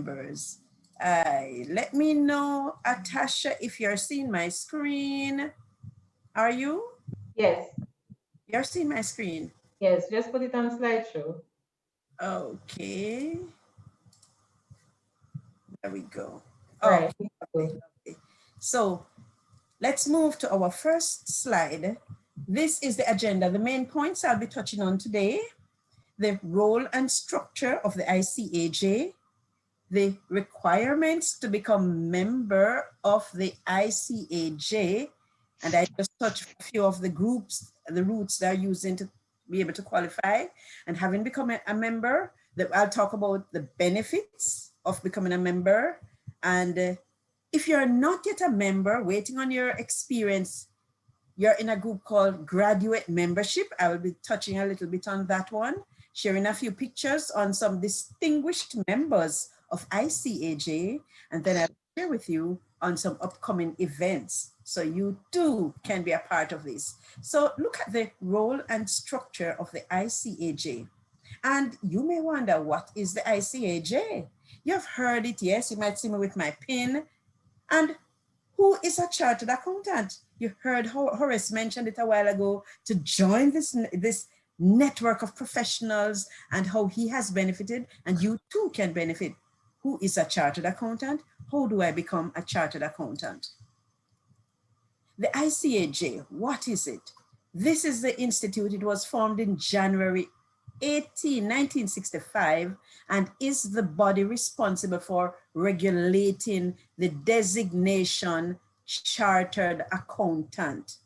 members. Let me know, Atasha, if you're seeing my screen. Are you? Yes. You're seeing my screen? Yes, just put it on slideshow. Okay. There we go. Right. Okay, lovely, lovely. So let's move to our first slide. This is the agenda. The main points I'll be touching on today: the role and structure of the ICAJ, the requirements to become member of the ICAJ, and I just touched a few of the groups, the routes they're using to be able to qualify, and having become a member, that I'll talk about the benefits of becoming a member. And if you're not yet a member, waiting on your experience, you're in a group called Graduate Membership. I will be touching a little bit on that one, sharing a few pictures on some distinguished members of ICAJ, and then I'll share with you on some upcoming events, so you too can be a part of this. So look at the role and structure of the ICAJ. And you may wonder, what is the ICAJ? You've heard it, yes, you might see me with my pin. And who is a chartered accountant? You heard Horace mentioned it a while ago, to join this network of professionals and how he has benefited, and you too can benefit. Who is a chartered accountant? How do I become a chartered accountant? The ICAJ, what is it? This is the institute. It was formed in January 1965, and is the body responsible for regulating the designation chartered accountant.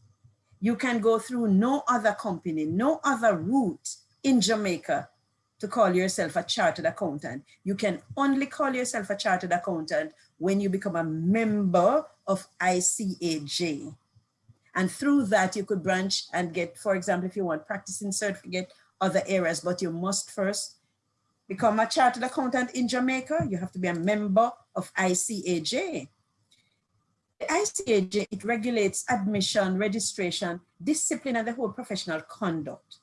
You can go through no other company, no other route in Jamaica to call yourself a chartered accountant. You can only call yourself a chartered accountant when you become a member of ICAJ. And through that, you could branch and get, for example, if you want practicing certificate, other areas, but you must first become a chartered accountant in Jamaica. You have to be a member of ICAJ. The ICAJ, it regulates admission, registration, discipline, and the whole professional conduct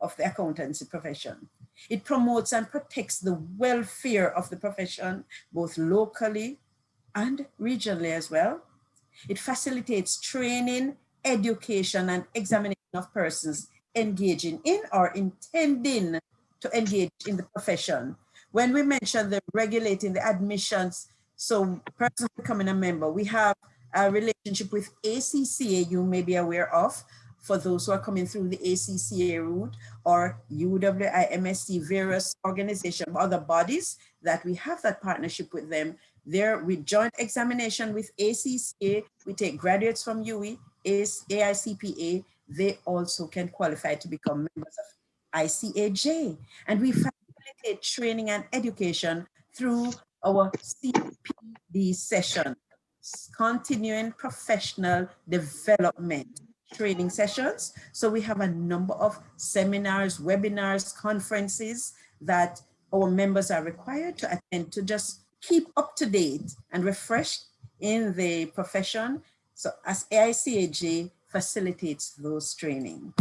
of the accountancy profession. It promotes and protects the welfare of the profession, both locally and regionally as well. It facilitates training, education, and examination of persons engaging in or intending to engage in the profession. When we mention the regulating the admissions, so persons becoming a member, we have a relationship with ACCA, you may be aware of, for those who are coming through the ACCA route, or UWI, MSc, various organizations, other bodies that we have that partnership with them. There, we joint examination with ACCA, we take graduates from UE, AICPA, they also can qualify to become members of ICAJ. And we facilitate training and education through our CPD session, continuing professional development training sessions. So we have a number of seminars, webinars, conferences that our members are required to attend to just keep up to date and refreshed in the profession. So as ICAJ facilitates those training.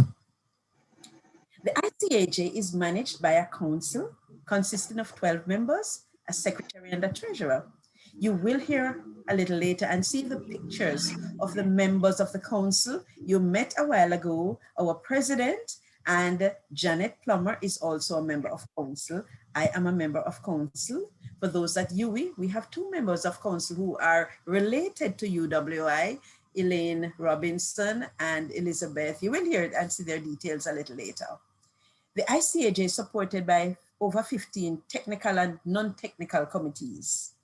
The ICAJ is managed by a council consisting of 12 members, a secretary and a treasurer. You will hear a little later and see the pictures of the members of the council. You met a while ago, our president, and Janet Plummer is also a member of council. I am a member of council. For those at UE, we have two members of council who are related to UWI, Elaine Robinson and Elizabeth. You will hear it and see their details a little later. The ICAJ is supported by over 15 technical and non-technical committees.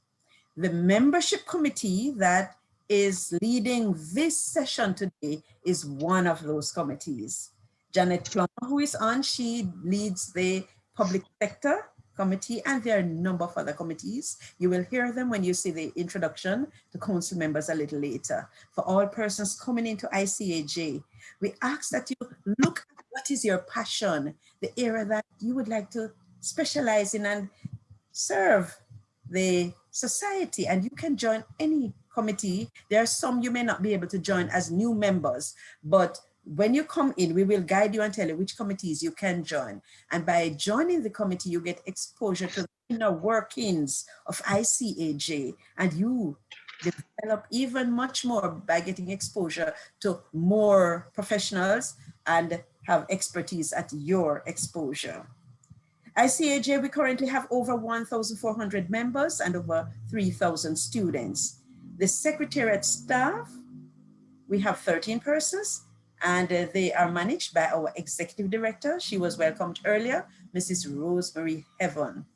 The membership committee that is leading this session today is one of those committees. Janet Plummer, who is on, she leads the public sector committee, and there are a number of other committees. You will hear them when you see the introduction to council members a little later. For all persons coming into ICAJ, we ask that you look at what is your passion, the area that you would like to specialize in and serve the society, and you can join any committee. There are some you may not be able to join as new members, but When you come in, we will guide you and tell you which committees you can join. And by joining the committee, you get exposure to the inner workings of ICAJ, and you develop even much more by getting exposure to more professionals and have expertise at your exposure. ICAJ, we currently have over 1,400 members and over 3,000 students. The secretariat staff, we have 13 persons, and they are managed by our executive director. She was welcomed earlier, Mrs. Rosemary Heaven.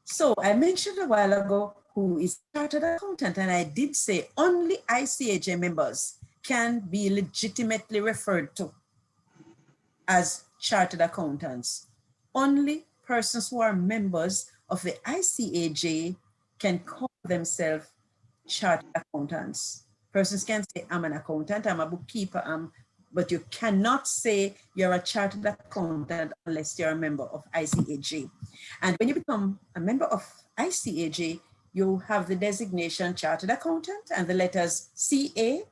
So I mentioned a while ago who is a chartered accountant, and I did say only ICAJ members can be legitimately referred to as chartered accountants. Only persons who are members of the ICAJ can call themselves chartered accountants. Persons can say, I'm an accountant, I'm a bookkeeper, but you cannot say you're a chartered accountant unless you're a member of ICAJ. And when you become a member of ICAJ, you have the designation chartered accountant and the letters CA.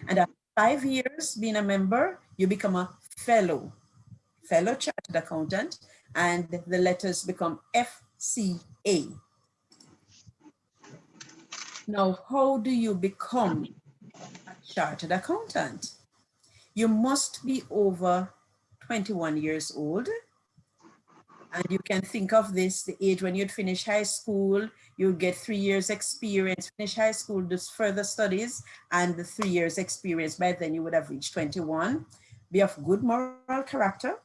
And after 5 years being a member, you become a fellow chartered accountant, and the letters become FCA. Now, how do you become a chartered accountant? You must be over 21 years old. And you can think of this, the age when you'd finish high school, you'd get 3 years experience, finish high school, do further studies, and the 3 years experience, by then you would have reached 21. Be of good moral character,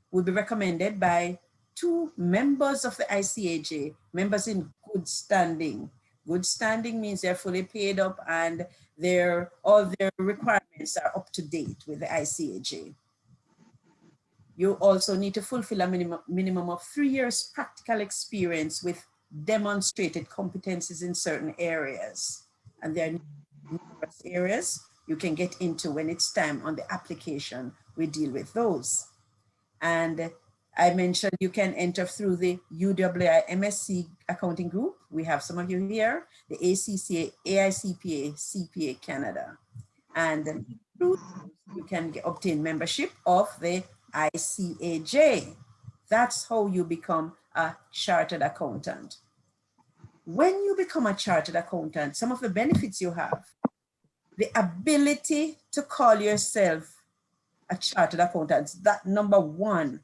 would be recommended by 2 members of the ICAJ, members in good standing. Good standing means they're fully paid up and all their requirements are up to date with the ICAJ. You also need to fulfill a minimum of 3 years practical experience with demonstrated competencies in certain areas. And there are numerous areas you can get into when it's time on the application. We deal with those. And I mentioned you can enter through the UWI MSc accounting group. We have some of you here, the ACCA, AICPA, CPA Canada. And through you can obtain membership of the ICAJ. That's how you become a chartered accountant. When you become a chartered accountant, some of the benefits you have, the ability to call yourself a chartered accountant, that number one,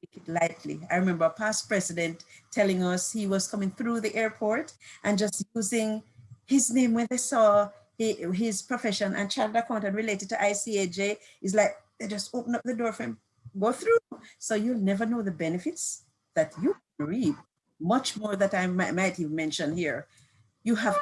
take it lightly. I remember a past president telling us he was coming through the airport and just using his name when they saw his profession and chartered accountant related to ICAJ is like, they just open up the door for him, go through. So you'll never know the benefits that you can reap, much more that I might even mention here. You have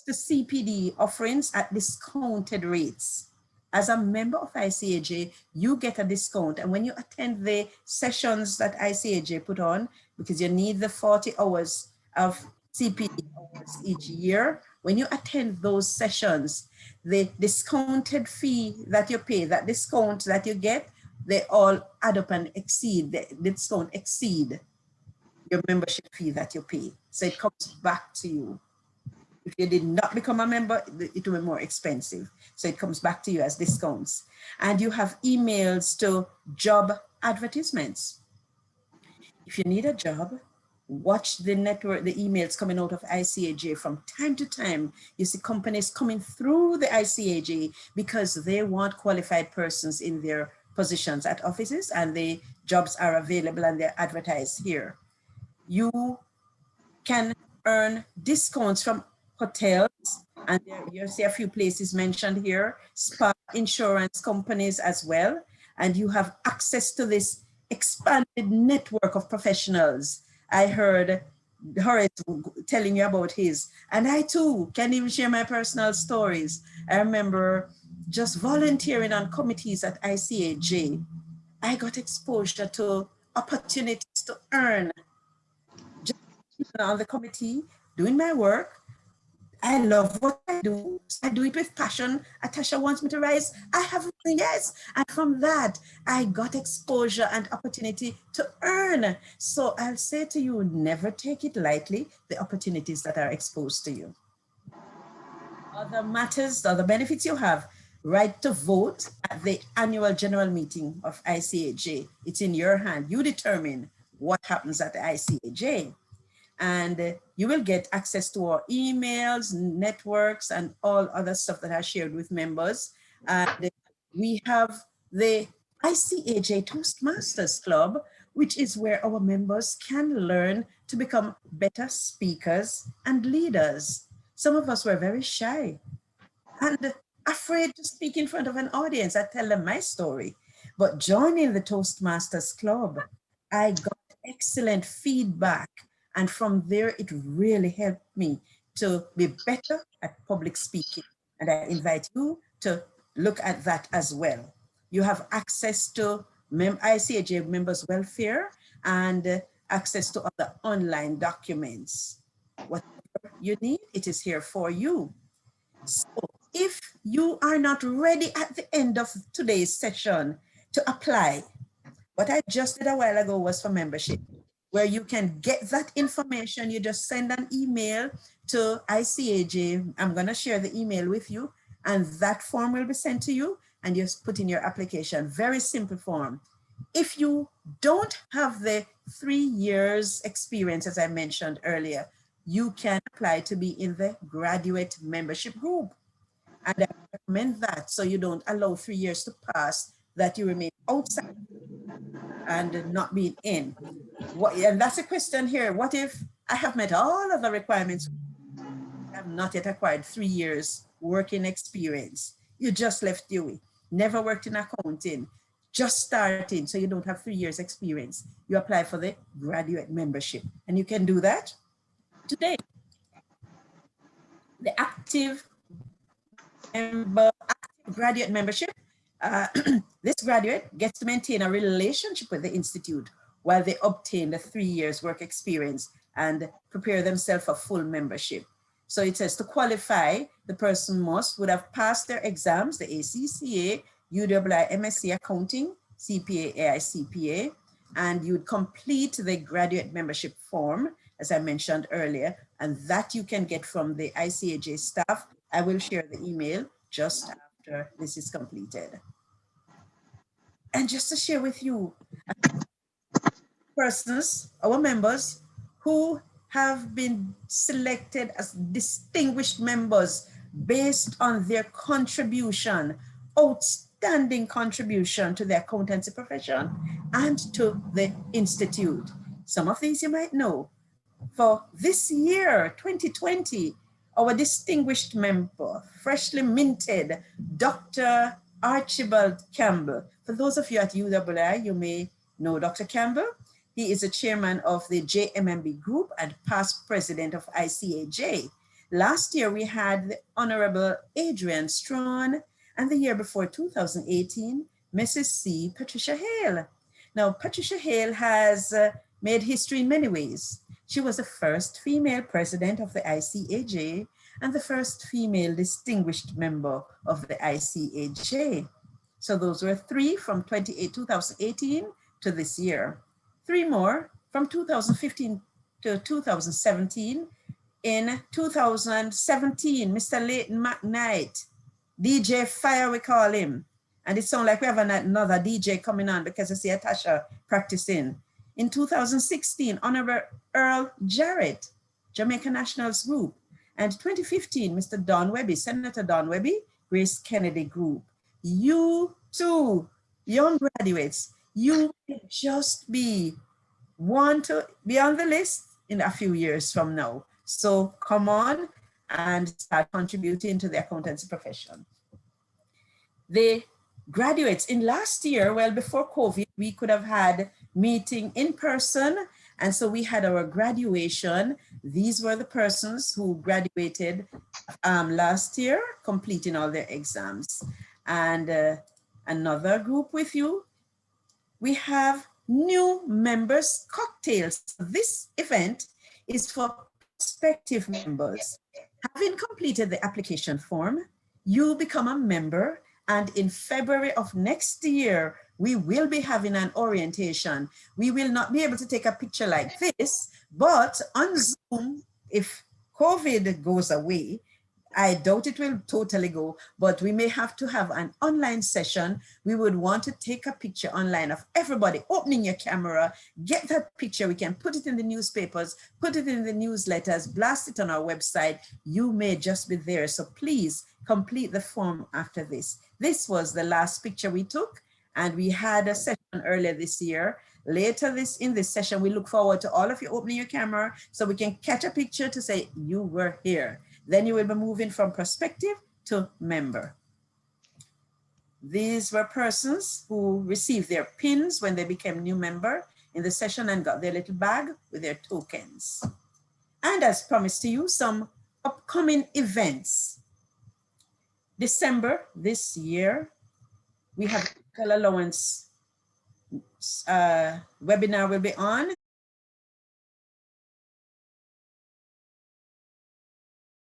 the CPD offerings at discounted rates. As a member of ICAJ, you get a discount. And when you attend the sessions that ICAJ put on, because you need the 40 hours of CPD hours each year, when you attend those sessions, the discounted fee that you pay, that discount that you get, they all add up and exceed, the discount exceed your membership fee that you pay. So it comes back to you. If you did not become a member, it will be more expensive. So it comes back to you as discounts. And you have emails to job advertisements. If you need a job, watch the network, the emails coming out of ICAJ from time to time. You see companies coming through the ICAJ because they want qualified persons in their positions at offices, and the jobs are available and they're advertised here. You can earn discounts from hotels, and you see a few places mentioned here, spa insurance companies as well, and you have access to this expanded network of professionals. I heard Horace telling you about his, and I too can even share my personal stories. I remember just volunteering on committees at ICAJ. I got exposure to opportunities to earn just on the committee, doing my work. I love what I do. I do it with passion. Atasha wants me to rise. I have yes. And from that, I got exposure and opportunity to earn. So I'll say to you, never take it lightly, the opportunities that are exposed to you. Other matters, other benefits you have. right to vote at the annual general meeting of ICAJ. It's in your hand. You determine what happens at the ICAJ. And you will get access to our emails, networks, and all other stuff that I shared with members. And we have the ICAJ Toastmasters Club, which is where our members can learn to become better speakers and leaders. Some of us were very shy and afraid to speak in front of an audience. I tell them my story. But joining the Toastmasters Club, I got excellent feedback. And from there, it really helped me to be better at public speaking. And I invite you to look at that as well. You have access to ICAJ members' welfare and access to other online documents. Whatever you need, it is here for you. So if you are not ready at the end of today's session to apply, what I just did a while ago was for membership, where you can get that information. You just send an email to ICAJ. I'm going to share the email with you, and that form will be sent to you, and you just put in your application. Very simple form. If you don't have the 3 years experience, as I mentioned earlier, you can apply to be in the graduate membership group. And I recommend that, so you don't allow 3 years to pass, that you remain outside and not being in. And that's a question here. What if I have met all of the requirements? I have not yet acquired 3 years working experience. You just left UWI, never worked in accounting, just starting, so you don't have 3 years experience. You apply for the graduate membership, and you can do that today. The active graduate membership, this graduate gets to maintain a relationship with the institute while they obtain the 3 years work experience and prepare themselves for full membership. So it says to qualify, the person would have passed their exams, the ACCA, UWI, MSc Accounting, CPA, AICPA, and you'd complete the graduate membership form, as I mentioned earlier, and that you can get from the ICAJ staff. I will share the email just after this is completed. And just to share with you, persons, our members, who have been selected as distinguished members based on their contribution, outstanding contribution to the accountancy profession and to the institute. Some of these you might know. For this year, 2020, our distinguished member, freshly minted, Dr. Archibald Campbell. For those of you at UWI, you may know Dr. Campbell. He is a chairman of the JMMB group and past president of ICAJ. Last year, we had the Honorable Adrian Strawn, and the year before, 2018, Mrs. C. Patricia Hale. Now, Patricia Hale has made history in many ways. She was the first female president of the ICAJ and the first female distinguished member of the ICAJ. So those were 3 from 2018 to this year. 3 more from 2015 to 2017. In 2017, Mr. Leighton McKnight, DJ Fire we call him. And it sounds like we have another DJ coming on because I see Atasha practicing. In 2016, Honorable Earl Jarrett, Jamaica Nationals Group. And 2015, Mr. Don Webby, Senator Don Webby, Grace Kennedy Group. You too, young graduates, you will just want to be on the list in a few years from now. So come on and start contributing to the accountancy profession. The graduates in last year, well, before COVID, we could have had meeting in person. And so we had our graduation. These were the persons who graduated last year, completing all their exams. And another group with you, we have new members cocktails. This event is for prospective members. Having completed the application form, you become a member, and in February of next year, we will be having an orientation. We will not be able to take a picture like this, but on Zoom, if COVID goes away, I doubt it will totally go, but we may have to have an online session. We would want to take a picture online of everybody opening your camera, get that picture. We can put it in the newspapers, put it in the newsletters, blast it on our website. You may just be there. So please complete the form after this. This was the last picture we took, and we had a session earlier this year. Later in this session, we look forward to all of you opening your camera so we can catch a picture to say you were here. Then you will be moving from prospective to member. These were persons who received their pins when they became new member in the session and got their little bag with their tokens. And as promised to you, some upcoming events. December this year, we have allowance webinar will be on.